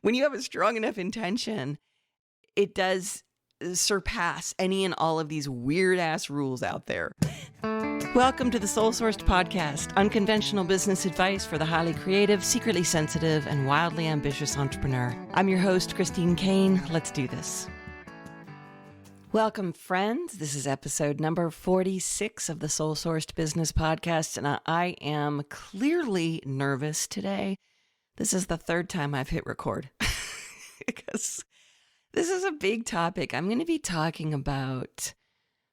when you have a strong enough intention, it does surpass any and all of these weird ass rules out there. Welcome to the Soul Sourced Podcast, unconventional business advice for the highly creative, secretly sensitive, and wildly ambitious entrepreneur. I'm your host, Christine Kane. Let's do this. Welcome, friends. This is episode number 46 of the Soul Sourced Business Podcast, and I am clearly nervous today. This is the third time I've hit record because this is a big topic. I'm going to be talking about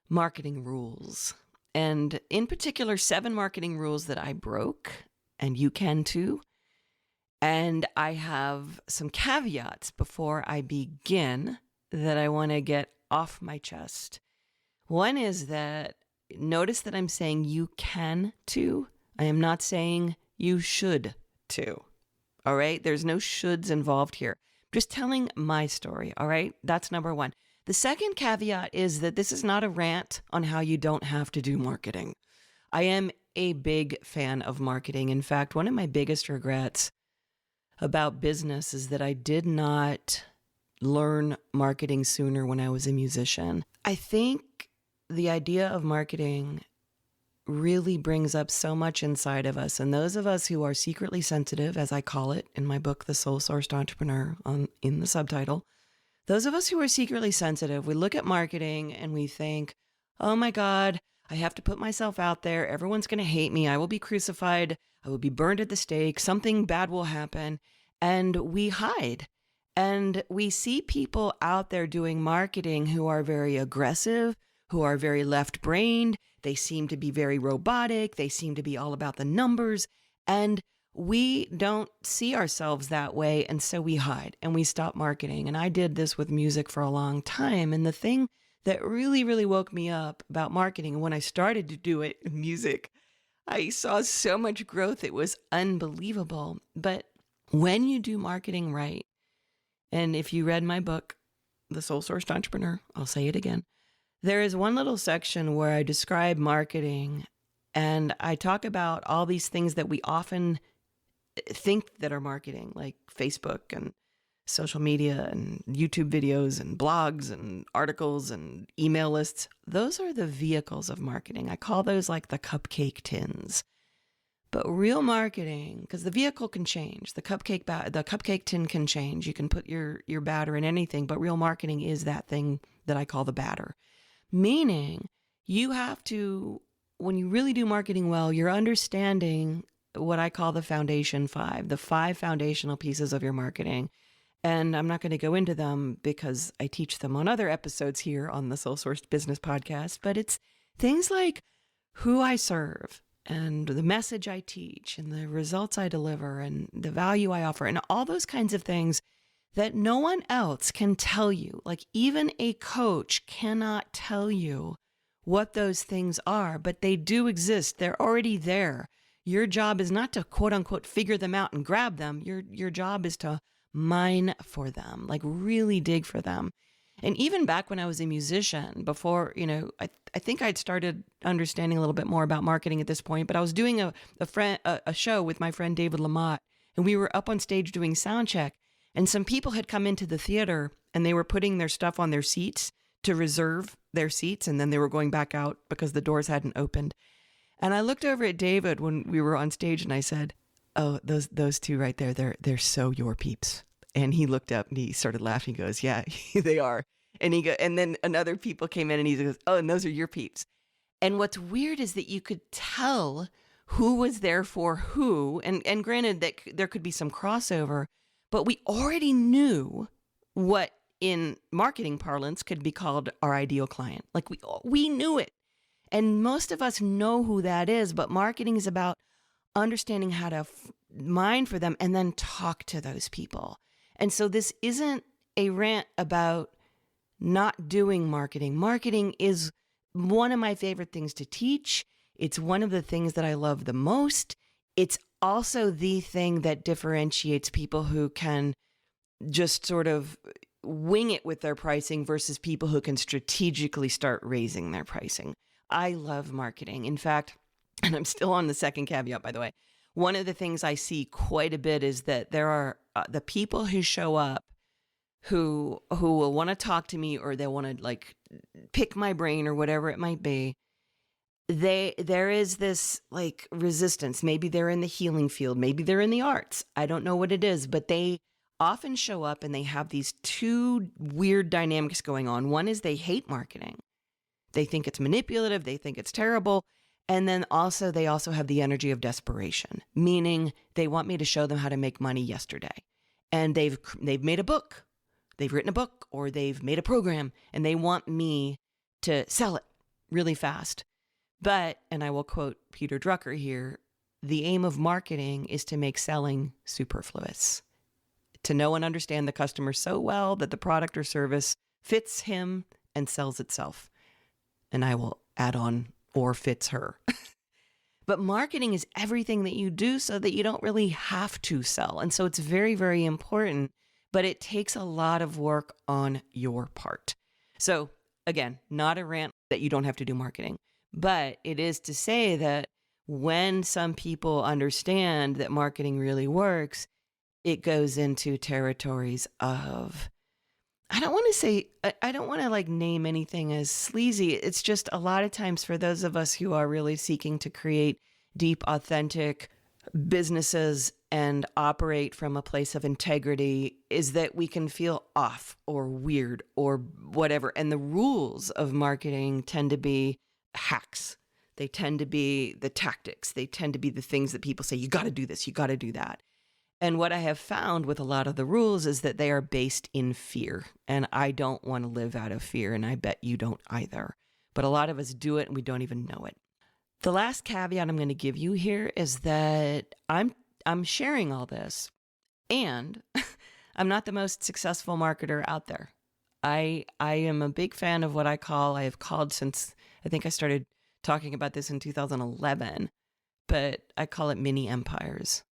marketing rules, and in particular, 7 marketing rules that I broke, and you can too. And I have some caveats before I begin that I want to get off my chest. One is that notice that I'm saying you can too. I am not saying you should too. All right? There's no shoulds involved here. Just telling my story. All right? That's number one. The second caveat is that this is not a rant on how you don't have to do marketing. I am a big fan of marketing. In fact, one of my biggest regrets about business is that I did not learn marketing sooner when I was a musician. I think the idea of marketing really brings up so much inside of us. And those of us who are secretly sensitive, as I call it in my book, The Soul Sourced Entrepreneur, in the subtitle, those of us who are secretly sensitive, we look at marketing and we think, oh my God, I have to put myself out there. Everyone's going to hate me. I will be crucified. I will be burned at the stake. Something bad will happen. And we hide. And we see people out there doing marketing who are very aggressive, who are very left-brained. They seem to be very robotic. They seem to be all about the numbers. And we don't see ourselves that way. And so we hide and we stop marketing. And I did this with music for a long time. And the thing that really, really woke me up about marketing, and when I started to do it in music, I saw so much growth. It was unbelievable. But when you do marketing right, and if you read my book, The Soul Sourced Entrepreneur, I'll say it again. There is one little section where I describe marketing and I talk about all these things that we often think that are marketing, like Facebook and social media and YouTube videos and blogs and articles and email lists. Those are the vehicles of marketing. I call those like the cupcake tins. But real marketing, because the vehicle can change, the cupcake tin can change. You can put your batter in anything, but real marketing is that thing that I call the batter. Meaning you have to, when you really do marketing well, you're understanding what I call the foundation 5, the 5 foundational pieces of your marketing. And I'm not going to go into them because I teach them on other episodes here on the Soul Sourced Business Podcast, but it's things like who I serve and the message I teach and the results I deliver and the value I offer and all those kinds of things that no one else can tell you. Like even a coach cannot tell you what those things are, but they do exist. They're already there. Your job is not to quote unquote figure them out and grab them. Your job is to mine for them, like really dig for them. And even back when I was a musician, before, I think I'd started understanding a little bit more about marketing at this point, but I was doing a show with my friend David Lamott, and we were up on stage doing sound check. And some people had come into the theater and they were putting their stuff on their seats to reserve their seats. And then they were going back out because the doors hadn't opened. And I looked over at David when we were on stage and I said, oh, those two right there, they're so your peeps. And he looked up and he started laughing. He goes, yeah, they are. And then another people came in and he goes, oh, and those are your peeps. And what's weird is that you could tell who was there for who. And granted that there could be some crossover, but we already knew what in marketing parlance could be called our ideal client. Like we knew it. And most of us know who that is, but marketing is about understanding how to mine for them and then talk to those people. And so this isn't a rant about not doing marketing. Marketing is one of my favorite things to teach. It's one of the things that I love the most. It's also the thing that differentiates people who can just sort of wing it with their pricing versus people who can strategically start raising their pricing. I love marketing. In fact, and I'm still on the second caveat, by the way, one of the things I see quite a bit is that there are the people who show up who will want to talk to me, or they want to like pick my brain or whatever it might be. There is this like resistance. Maybe they're in the healing field, maybe they're in the arts. I don't know what it is, but they often show up and they have these two weird dynamics going on. One is they hate marketing. They think it's manipulative, they think it's terrible. And then they also have the energy of desperation, meaning they want me to show them how to make money yesterday. And they've made a book. They've written a book, or they've made a program, and they want me to sell it really fast. But, and I will quote Peter Drucker here, the aim of marketing is to make selling superfluous, to know and understand the customer so well that the product or service fits him and sells itself. And I will add on, or fits her. But marketing is everything that you do so that you don't really have to sell. And so it's very, very important, but it takes a lot of work on your part. So again, not a rant that you don't have to do marketing, but it is to say that when some people understand that marketing really works, it goes into territories of, I don't want to like name anything as sleazy. It's just a lot of times for those of us who are really seeking to create deep, authentic businesses and operate from a place of integrity, is that we can feel off or weird or whatever. And the rules of marketing tend to be hacks. They tend to be the tactics. They tend to be the things that people say, you got to do this, you got to do that. And what I have found with a lot of the rules is that they are based in fear. And I don't want to live out of fear, and I bet you don't either. But a lot of us do it and we don't even know it. The last caveat I'm going to give you here is that I'm sharing all this, and I'm not the most successful marketer out there. I am a big fan of what I have called since I think I started talking about this in 2011, but I call it mini empires.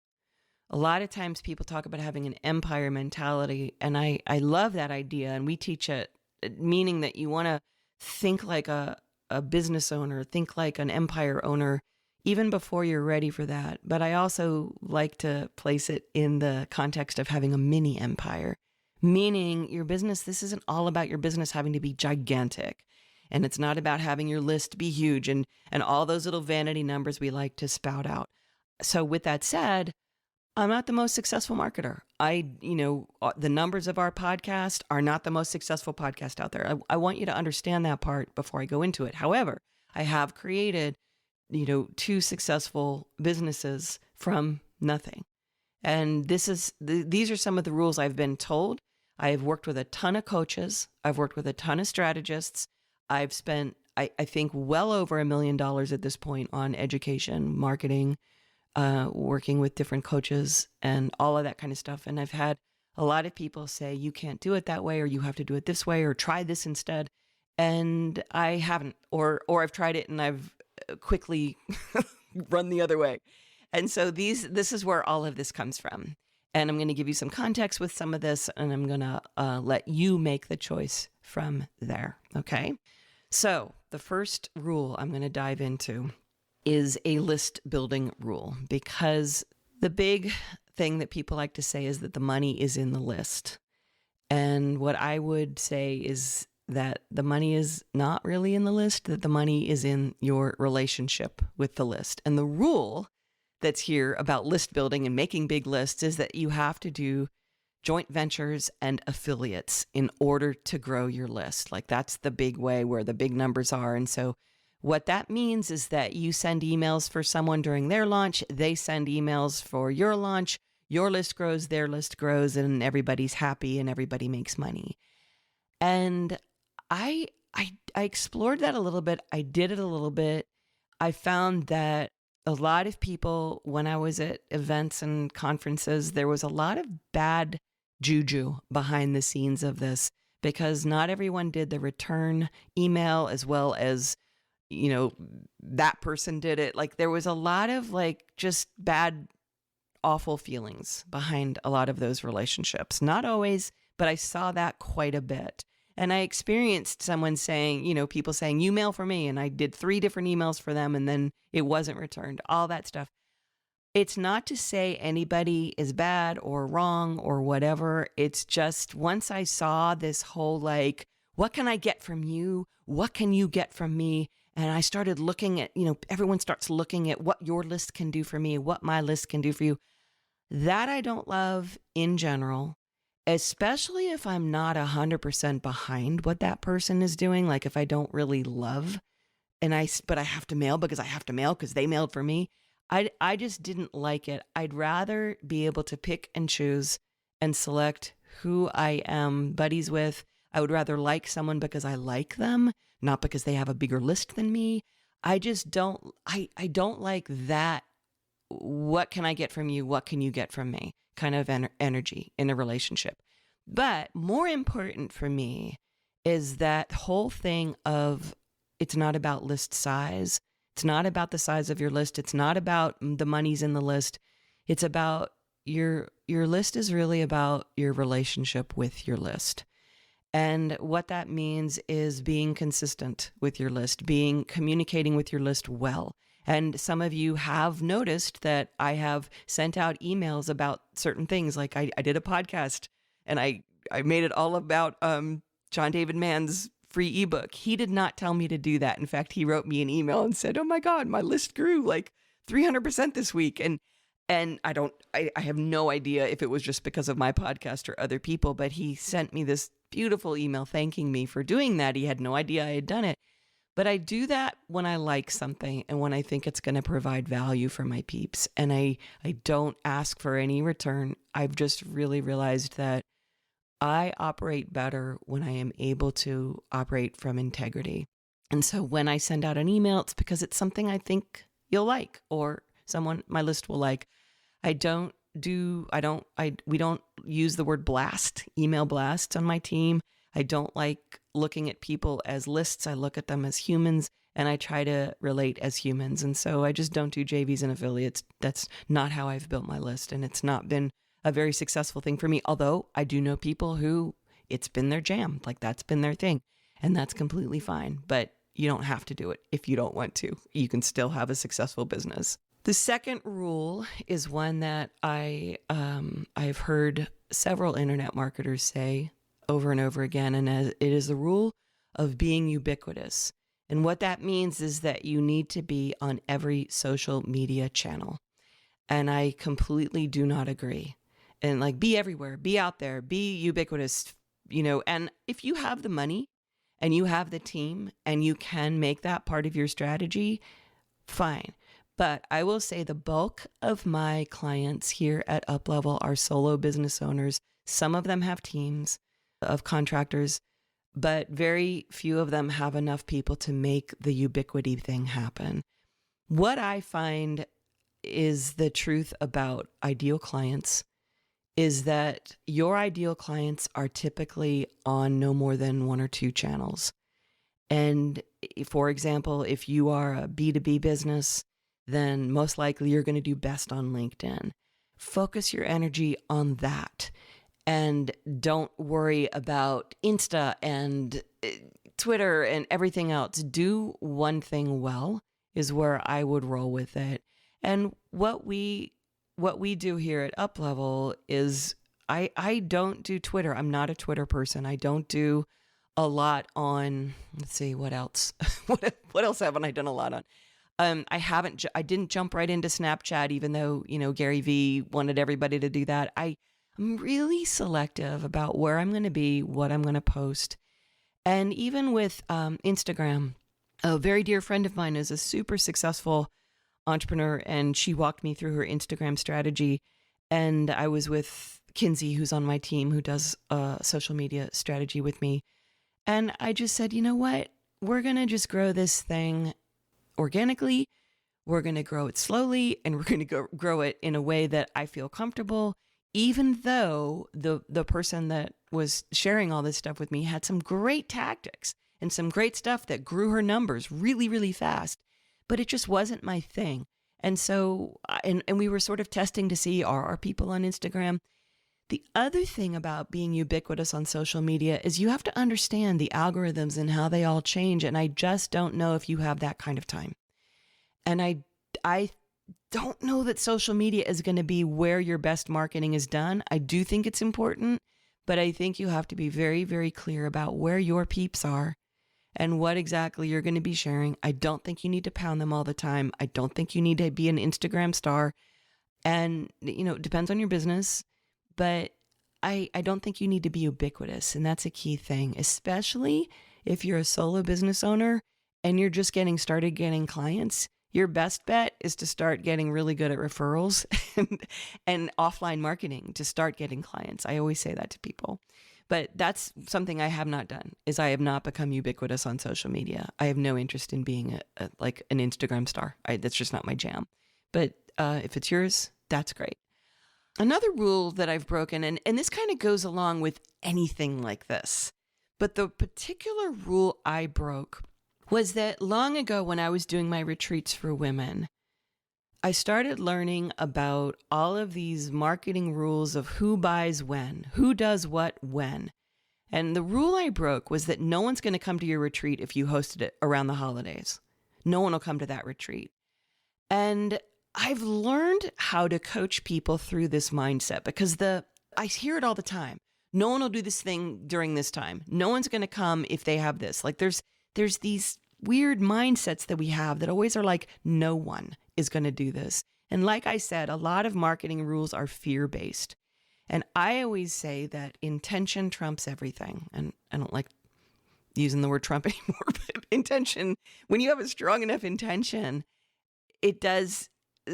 A lot of times people talk about having an empire mentality, and I love that idea, and we teach it, meaning that you want to think like a business owner, think like an empire owner, even before you're ready for that. But I also like to place it in the context of having a mini empire, meaning your business, this isn't all about your business having to be gigantic. And it's not about having your list be huge and all those little vanity numbers we like to spout out. So with that said, I'm not the most successful marketer. The numbers of our podcast are not the most successful podcast out there. I want you to understand that part before I go into it. However, I have created, 2 successful businesses from nothing. And these are some of the rules I've been told. I have worked with a ton of coaches. I've worked with a ton of strategists. I've spent, I think, well over $1 million at this point on education, marketing, working with different coaches and all of that kind of stuff. And I've had a lot of people say, you can't do it that way, or you have to do it this way, or try this instead. And I haven't, or I've tried it and I've quickly run the other way. And so this is where all of this comes from. And I'm going to give you some context with some of this, and I'm going to let you make the choice from there. Okay. So the first rule I'm going to dive into is a list building rule, because the big thing that people like to say is that the money is in the list. And what I would say is that the money is not really in the list, that the money is in your relationship with the list. And the rule that's here about list building and making big lists is that you have to do joint ventures and affiliates in order to grow your list. Like, that's the big way where the big numbers are. And so what that means is that you send emails for someone during their launch, they send emails for your launch, your list grows, their list grows, and everybody's happy and everybody makes money. And I explored that a little bit. I did it a little bit. I found that a lot of people, when I was at events and conferences, there was a lot of bad juju behind the scenes of this, because not everyone did the return email as well as, that person did it. Like, there was a lot of just bad, awful feelings behind a lot of those relationships. Not always, but I saw that quite a bit. And I experienced someone saying, people saying, you mail for me. And I did 3 different emails for them, and then it wasn't returned, all that stuff. It's not to say anybody is bad or wrong or whatever. It's just once I saw this whole like, what can I get from you? What can you get from me? And I started looking at, everyone starts looking at what your list can do for me, what my list can do for you. That I don't love in general, especially if I'm not 100% behind what that person is doing. Like if I don't really love but I have to mail because they mailed for me. I just didn't like it. I'd rather be able to pick and choose and select who I am buddies with. I would rather like someone because I like them, not because they have a bigger list than me. I just don't, I don't like that. What can I get from you? What can you get from me? Kind of energy in a relationship. But more important for me is that whole thing of, it's not about list size. It's not about the size of your list. It's not about the monies in the list. It's about your list is really about your relationship with your list. And what that means is being consistent with your list, communicating with your list well. And some of you have noticed that I have sent out emails about certain things. Like I did a podcast and I made it all about John David Mann's free ebook. He did not tell me to do that. In fact, he wrote me an email and said, "Oh my God, my list grew like 300% this week." And I have no idea if it was just because of my podcast or other people, but he sent me this beautiful email thanking me for doing that. He had no idea I had done it. But I do that when I like something and when I think it's going to provide value for my peeps. And I don't ask for any return. I've just really realized that I operate better when I am able to operate from integrity. And so when I send out an email, it's because it's something I think you'll like or someone my list will like. We don't use the word blast, email blasts on my team. I don't like looking at people as lists. I look at them as humans and I try to relate as humans. And so I just don't do JVs and affiliates. That's not how I've built my list. And it's not been a very successful thing for me. Although I do know people who it's been their jam, like that's been their thing, and that's completely fine. But you don't have to do it if you don't want to. You can still have a successful business. The second rule is one that I've heard several internet marketers say over and over again, and it is the rule of being ubiquitous. And what that means is that you need to be on every social media channel. And I completely do not agree. And like, be everywhere, be out there, be ubiquitous, and if you have the money and you have the team and you can make that part of your strategy, fine. But I will say the bulk of my clients here at UpLevel are solo business owners. Some of them have teams of contractors, but very few of them have enough people to make the ubiquity thing happen. What I find is the truth about ideal clients is that your ideal clients are typically on no more than one or two channels. And for example, if you are a B2B business, then most likely you're going to do best on LinkedIn. Focus your energy on that and don't worry about Insta and Twitter and everything else. Do one thing well is where I would roll with it. And what we do here at UpLevel is I don't do Twitter. I'm not a Twitter person. I don't do a lot on, let's see, what else? what else haven't I done a lot on? I didn't jump right into Snapchat, even though, Gary Vee wanted everybody to do that. I'm really selective about where I'm going to be, what I'm going to post. And even with Instagram, a very dear friend of mine is a super successful entrepreneur, and she walked me through her Instagram strategy. And I was with Kinsey, who's on my team, who does social media strategy with me. And I just said, you know what? We're going to just grow this thing organically. We're going to grow it slowly, and we're going to grow it in a way that I feel comfortable, even though the person that was sharing all this stuff with me had some great tactics and some great stuff that grew her numbers really, really fast. But it just wasn't my thing. And so, and we were sort of testing to see, are people on Instagram? The other thing about being ubiquitous on social media is you have to understand the algorithms and how they all change. And I just don't know if you have that kind of time. And I don't know that social media is going to be where your best marketing is done. I do think it's important, but I think you have to be very, very clear about where your peeps are and what exactly you're going to be sharing. I don't think you need to pound them all the time. I don't think you need to be an Instagram star. And, it depends on your business, but I don't think you need to be ubiquitous. And that's a key thing, especially if you're a solo business owner and you're just getting started getting clients. Your best bet is to start getting really good at referrals and offline marketing to start getting clients. I always say that to people. But that's something I have not done, is I have not become ubiquitous on social media. I have no interest in being like an Instagram star. That's just not my jam. But if it's yours, that's great. Another rule that I've broken, and this kind of goes along with anything like this, but the particular rule I broke was that long ago when I was doing my retreats for women, I started learning about all of these marketing rules of who buys when, who does what when. And the rule I broke was that no one's going to come to your retreat if you hosted it around the holidays. No one will come to that retreat. And I've learned how to coach people through this mindset because I hear it all the time. No one will do this thing during this time. No one's going to come if they have this. Like there's these weird mindsets that we have that always are like, no one is going to do this. And like I said, a lot of marketing rules are fear-based. And I always say that intention trumps everything. And I don't like using the word Trump anymore, but intention, when you have a strong enough intention, it does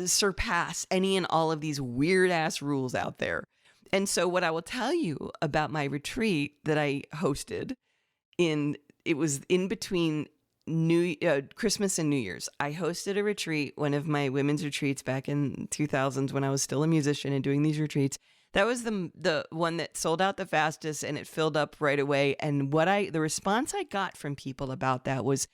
surpass any and all of these weird ass rules out there. And so what I will tell you about my retreat that I hosted it was in between Christmas and New Year's. I hosted a retreat, one of my women's retreats back in 2000s when I was still a musician and doing these retreats. That was the one that sold out the fastest and it filled up right away. And the response I got from people about that was,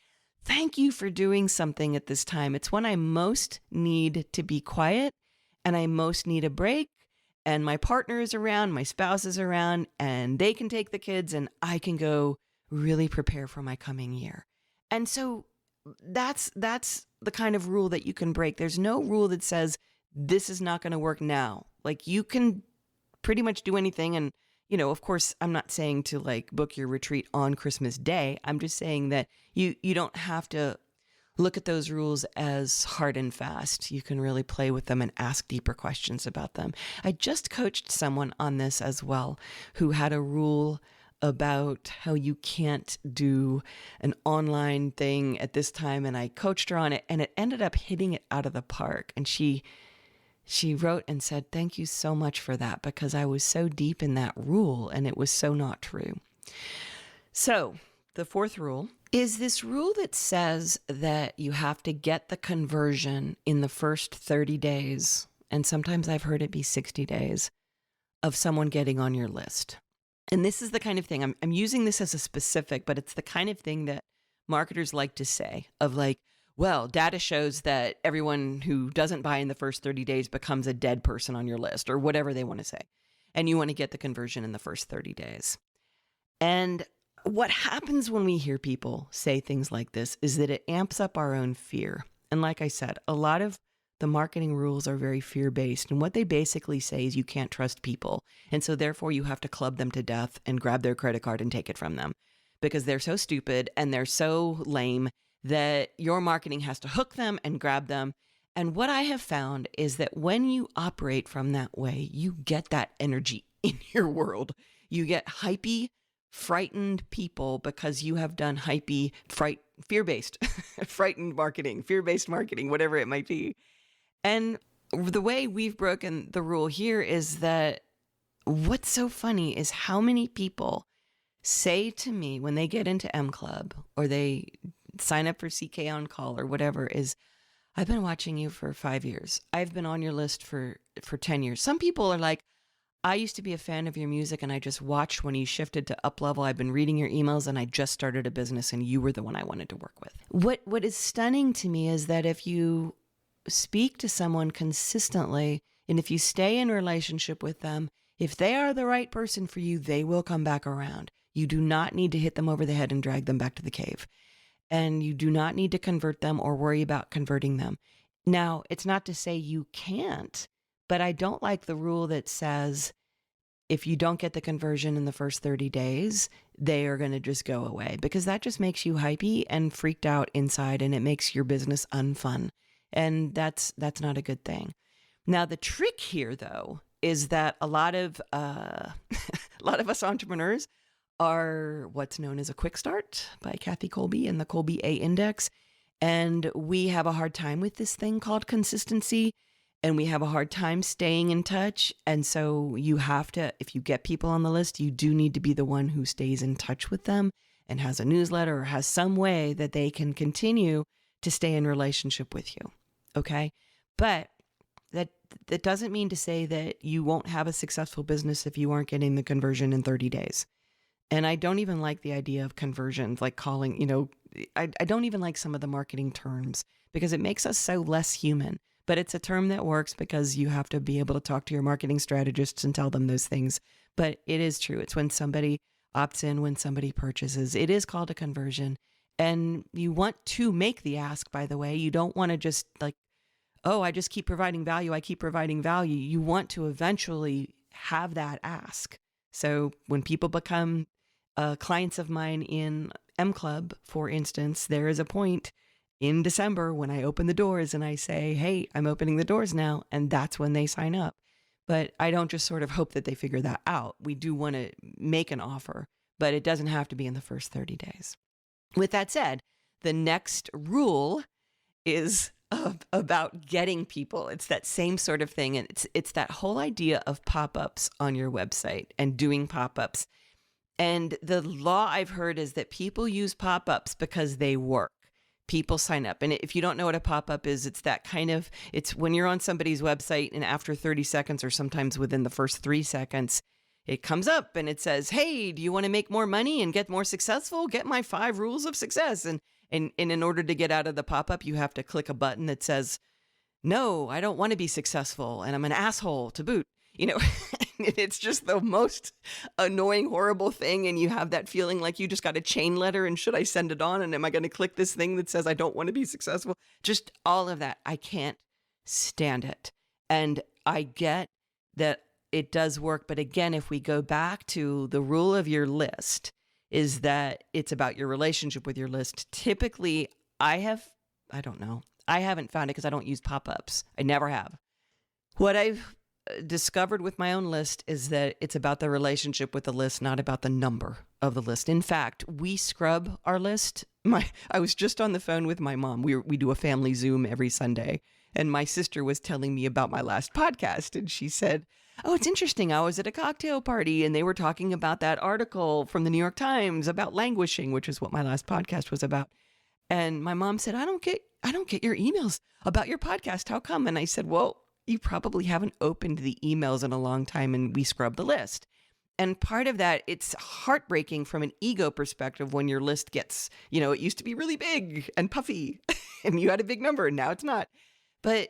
thank you for doing something at this time. It's when I most need to be quiet and I most need a break. And my partner is around, my spouse is around, and they can take the kids and I can go really prepare for my coming year. And so that's the kind of rule that you can break. There's no rule that says this is not going to work now. Like you can pretty much do anything. And, of course, I'm not saying to like book your retreat on Christmas Day. I'm just saying that you don't have to look at those rules as hard and fast. You can really play with them and ask deeper questions about them. I just coached someone on this as well who had a rule about how you can't do an online thing at this time. And I coached her on it and it ended up hitting it out of the park. And she wrote and said, thank you so much for that because I was so deep in that rule and it was so not true. So the fourth rule is this rule that says that you have to get the conversion in the first 30 days. And sometimes I've heard it be 60 days of someone getting on your list. And this is the kind of thing, I'm using this as a specific, but it's the kind of thing that marketers like to say of like, well, data shows that everyone who doesn't buy in the first 30 days becomes a dead person on your list or whatever they want to say. And you want to get the conversion in the first 30 days. And what happens when we hear people say things like this is that it amps up our own fear. And like I said, a lot of the marketing rules are very fear-based. And what they basically say is you can't trust people. And so therefore you have to club them to death and grab their credit card and take it from them because they're so stupid and they're so lame that your marketing has to hook them and grab them. And what I have found is that when you operate from that way, you get that energy in your world. You get hypey, frightened people because you have done hypey, fear-based, frightened marketing, fear-based marketing, whatever it might be. And the way we've broken the rule here is that what's so funny is how many people say to me when they get into M Club or they sign up for CK On Call or whatever is, I've been watching you for 5 years. I've been on your list for 10 years. Some people are like, I used to be a fan of your music and I just watched when you shifted to Up Level. I've been reading your emails and I just started a business and you were the one I wanted to work with. What is stunning to me is that if you speak to someone consistently and if you stay in relationship with them, if they are the right person for you, they will come back around. You do not need to hit them over the head and drag them back to the cave. And you do not need to convert them or worry about converting them. Now, it's not to say you can't, but I don't like the rule that says if you don't get the conversion in the first 30 days, they are going to just go away, because that just makes you hypey and freaked out inside, and it makes your business unfun. And that's not a good thing. Now, the trick here, though, is that a lot of a lot of us entrepreneurs are what's known as a quick start by Kathy Kolbe and the Kolbe A Index. And we have a hard time with this thing called consistency, and we have a hard time staying in touch. And so you have to, if you get people on the list, you do need to be the one who stays in touch with them and has a newsletter or has some way that they can continue to stay in relationship with you. Okay. But that doesn't mean to say that you won't have a successful business if you aren't getting the conversion in 30 days. And I don't even like the idea of conversions, like calling, I don't even like some of the marketing terms because it makes us so less human. But it's a term that works because you have to be able to talk to your marketing strategists and tell them those things. But it is true. It's when somebody opts in, when somebody purchases. It is called a conversion. And you want to make the ask, by the way. You don't want to just like, oh, I just keep providing value. I keep providing value. You want to eventually have that ask. So when people become clients of mine in M Club, for instance, there is a point in December when I open the doors and I say, hey, I'm opening the doors now. And that's when they sign up. But I don't just sort of hope that they figure that out. We do want to make an offer, but it doesn't have to be in the first 30 days. With that said, the next rule is about getting people. It's that same sort of thing. And it's that whole idea of pop-ups on your website and doing pop-ups. And the law I've heard is that people use pop-ups because they work. People sign up. And if you don't know what a pop-up is, it's that kind of, it's when you're on somebody's website and after 30 seconds or sometimes within the first 3 seconds, it comes up and it says, hey, do you want to make more money and get more successful? Get my 5 rules of success. And in order to get out of the pop-up, you have to click a button that says, no, I don't want to be successful and I'm an asshole to boot. It's just the most annoying, horrible thing. And you have that feeling like you just got a chain letter and should I send it on? And am I going to click this thing that says I don't want to be successful? Just all of that. I can't stand it. And I get that it does work. But again, if we go back to the rule of your list, is that it's about your relationship with your list. Typically, I haven't found it because I don't use pop-ups. I never have. What I've discovered with my own list is that it's about the relationship with the list, not about the number of the list. In fact, we scrub our list. I was just on the phone with my mom. We do a family Zoom every Sunday. And my sister was telling me about my last podcast. And she said, oh, it's interesting. I was at a cocktail party and they were talking about that article from the New York Times about languishing, which is what my last podcast was about. And my mom said, I don't get your emails about your podcast. How come? And I said, well, you probably haven't opened the emails in a long time and we scrub the list. And part of that, it's heartbreaking from an ego perspective when your list gets, it used to be really big and puffy and you had a big number and now it's not. But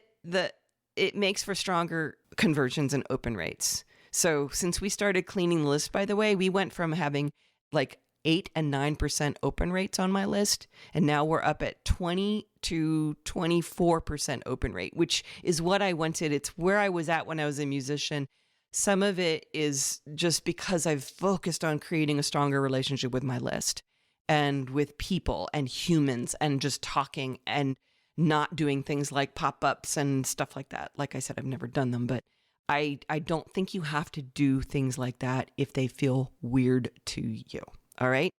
it makes for stronger conversions and open rates. So since we started cleaning the list, by the way, we went from having like 8 and 9% open rates on my list. And now we're up at 20 to 24% open rate, which is what I wanted. It's where I was at when I was a musician. Some of it is just because I've focused on creating a stronger relationship with my list and with people and humans and just talking and not doing things like pop-ups and stuff like that. Like I said, I've never done them, but I don't think you have to do things like that if they feel weird to you. All right.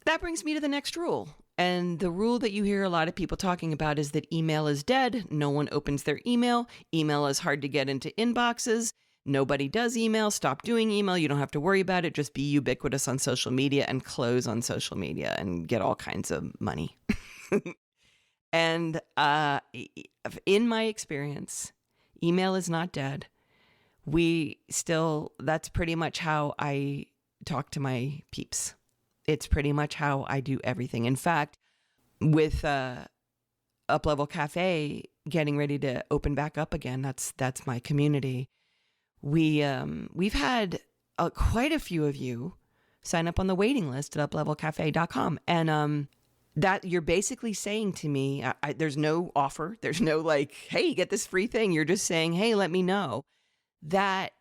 That brings me to the next rule. And the rule that you hear a lot of people talking about is that email is dead. No one opens their email. Email is hard to get into inboxes. Nobody does email. Stop doing email. You don't have to worry about it. Just be ubiquitous on social media and close on social media and get all kinds of money. And in my experience, email is not dead. That's pretty much how I talk to my peeps. It's pretty much how I do everything. In fact, with Up-Level Cafe getting ready to open back up again, that's my community. We've had quite a few of you sign up on the waiting list at uplevelcafe.com. And that you're basically saying to me, there's no offer. There's no like, hey, get this free thing. You're just saying, hey, let me know. That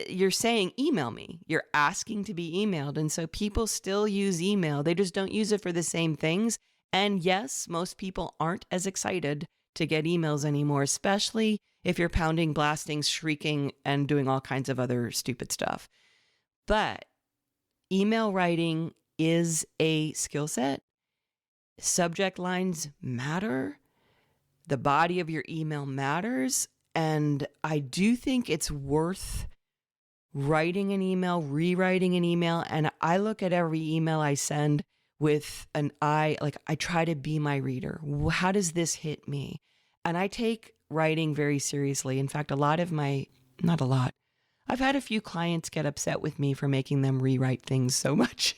you're saying, email me. You're asking to be emailed. And so people still use email. They just don't use it for the same things. And yes, most people aren't as excited to get emails anymore, especially if you're pounding, blasting, shrieking, and doing all kinds of other stupid stuff. But email writing is a skill set. Subject lines matter. The body of your email matters. And I do think it's worth writing an email, rewriting an email. And I look at every email I send with an eye, like I try to be my reader. How does this hit me? And I take writing very seriously. In fact, not a lot. I've had a few clients get upset with me for making them rewrite things so much.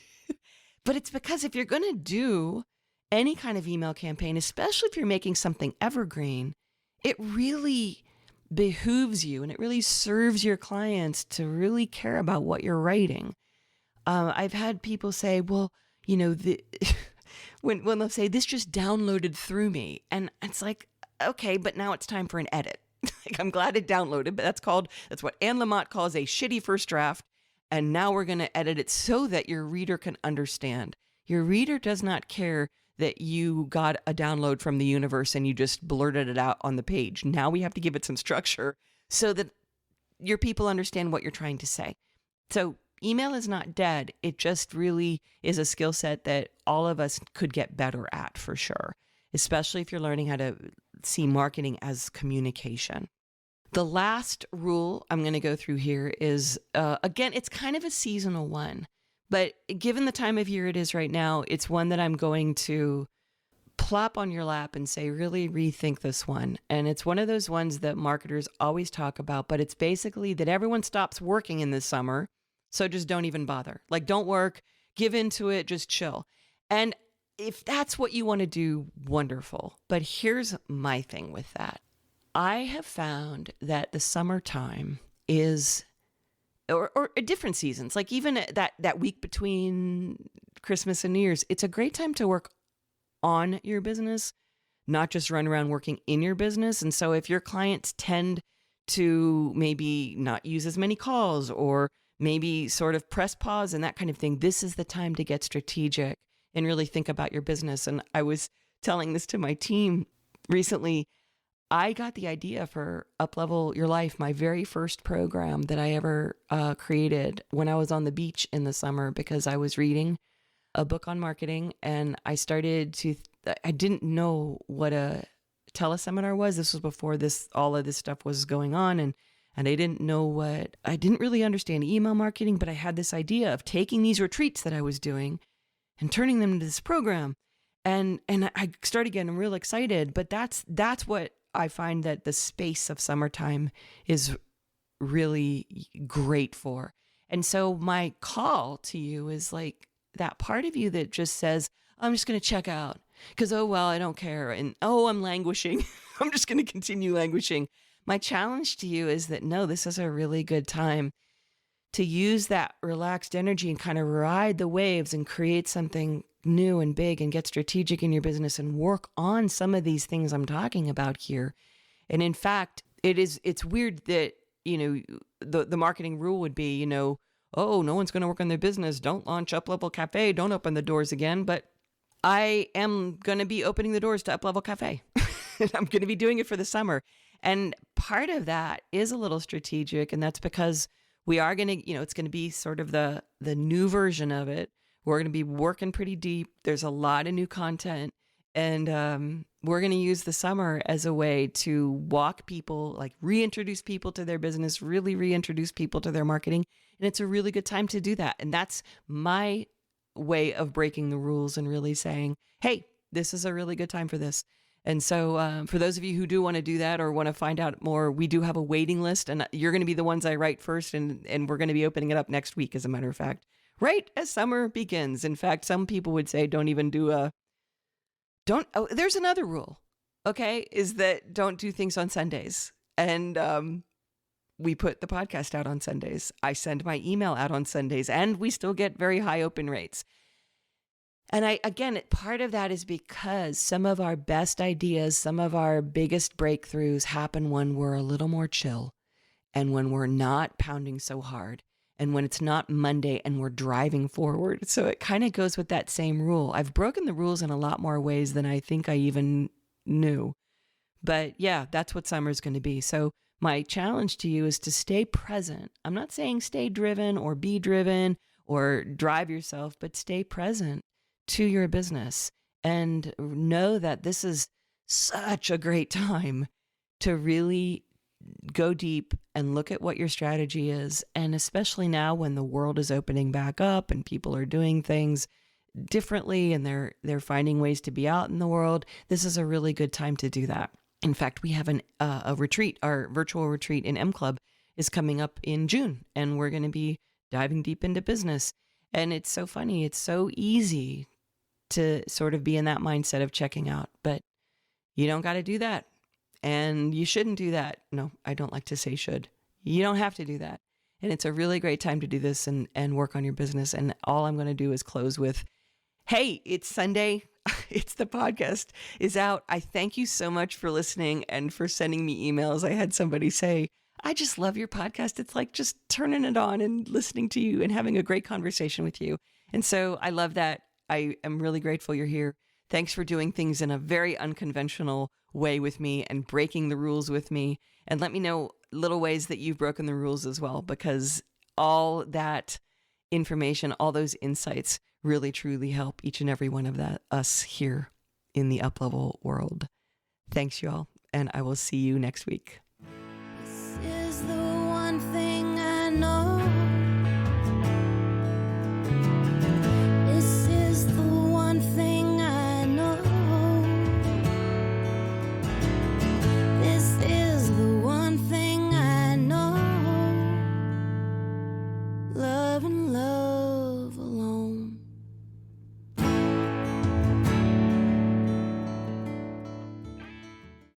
But it's because if you're going to do any kind of email campaign, especially if you're making something evergreen, it really behooves you and it really serves your clients to really care about what you're writing. I've had people say, well, when they'll say, this just downloaded through me. And it's like, okay, but now it's time for an edit. Like, I'm glad it downloaded, but that's what Anne Lamott calls a shitty first draft. And now we're going to edit it so that your reader can understand. Your reader does not care that you got a download from the universe and you just blurted it out on the page. Now we have to give it some structure so that your people understand what you're trying to say. So email is not dead. It just really is a skill set that all of us could get better at for sure, especially if you're learning how to see marketing as communication. The last rule I'm going to go through here is, again, it's kind of a seasonal one. But given the time of year it is right now, it's one that I'm going to plop on your lap and say, really rethink this one. And it's one of those ones that marketers always talk about, but it's basically that everyone stops working in the summer. So just don't even bother. Like, don't work, give into it, just chill. And if that's what you want to do, wonderful. But here's my thing with that. I have found that the summertime is or different seasons, like even that week between Christmas and New Year's, it's a great time to work on your business, not just run around working in your business. And so if your clients tend to maybe not use as many calls or maybe sort of press pause and that kind of thing, this is the time to get strategic and really think about your business. And I was telling this to my team recently. I got the idea for Uplevel Your Life, my very first program that I ever created when I was on the beach in the summer because I was reading a book on marketing and I didn't know what a teleseminar was. This was before all of this stuff was going on and I didn't really understand email marketing, but I had this idea of taking these retreats that I was doing and turning them into this program. And I started getting real excited, but that's what I find that the space of summertime is really great for. And so my call to you is like that part of you that just says, I'm just going to check out because, oh, well, I don't care. And, oh, I'm languishing. I'm just going to continue languishing. My challenge to you is that, no, this is a really good time to use that relaxed energy and kind of ride the waves and create something new and big and get strategic in your business and work on some of these things I'm talking about here. And in fact, it's weird that, the marketing rule would be, oh, no one's going to work on their business. Don't launch Uplevel Cafe. Don't open the doors again. But I am going to be opening the doors to Uplevel Cafe. I'm going to be doing it for the summer. And part of that is a little strategic. And that's because we are going to, it's going to be sort of the new version of it. We're going to be working pretty deep. There's a lot of new content. And we're going to use the summer as a way to walk people, like reintroduce people to their business, really reintroduce people to their marketing. And it's a really good time to do that. And that's my way of breaking the rules and really saying, hey, this is a really good time for this. And so for those of you who do want to do that or want to find out more, we do have a waiting list. And you're going to be the ones I write first. And we're going to be opening it up next week, as a matter of fact. Right as summer begins. In fact, some people would say there's another rule, okay, is that don't do things on Sundays. And we put the podcast out on Sundays. I send my email out on Sundays and we still get very high open rates. And part of that is because some of our best ideas, some of our biggest breakthroughs happen when we're a little more chill and when we're not pounding so hard and when it's not Monday and we're driving forward. So it kind of goes with that same rule. I've broken the rules in a lot more ways than I think I even knew. But yeah, that's what summer's going to be. So my challenge to you is to stay present. I'm not saying stay driven or be driven or drive yourself, but stay present to your business and know that this is such a great time to really go deep and look at what your strategy is. And especially now when the world is opening back up and people are doing things differently and they're finding ways to be out in the world, this is a really good time to do that. In fact, we have a retreat, our virtual retreat in M Club is coming up in June, and we're going to be diving deep into business. And it's so funny. It's so easy to sort of be in that mindset of checking out, but you don't got to do that. And you shouldn't do that. No, I don't like to say should. You don't have to do that. And it's a really great time to do this and work on your business. And all I'm going to do is close with, hey, it's Sunday. It's the podcast is out. I thank you so much for listening and for sending me emails. I had somebody say, I just love your podcast. It's like just turning it on and listening to you and having a great conversation with you. And so I love that. I am really grateful you're here. Thanks for doing things in a very unconventional way with me and breaking the rules with me. And let me know little ways that you've broken the rules as well, because all that information, all those insights really truly help each and every one of us here in the Uplevel world. Thanks, y'all. And I will see you next week. This is the one thing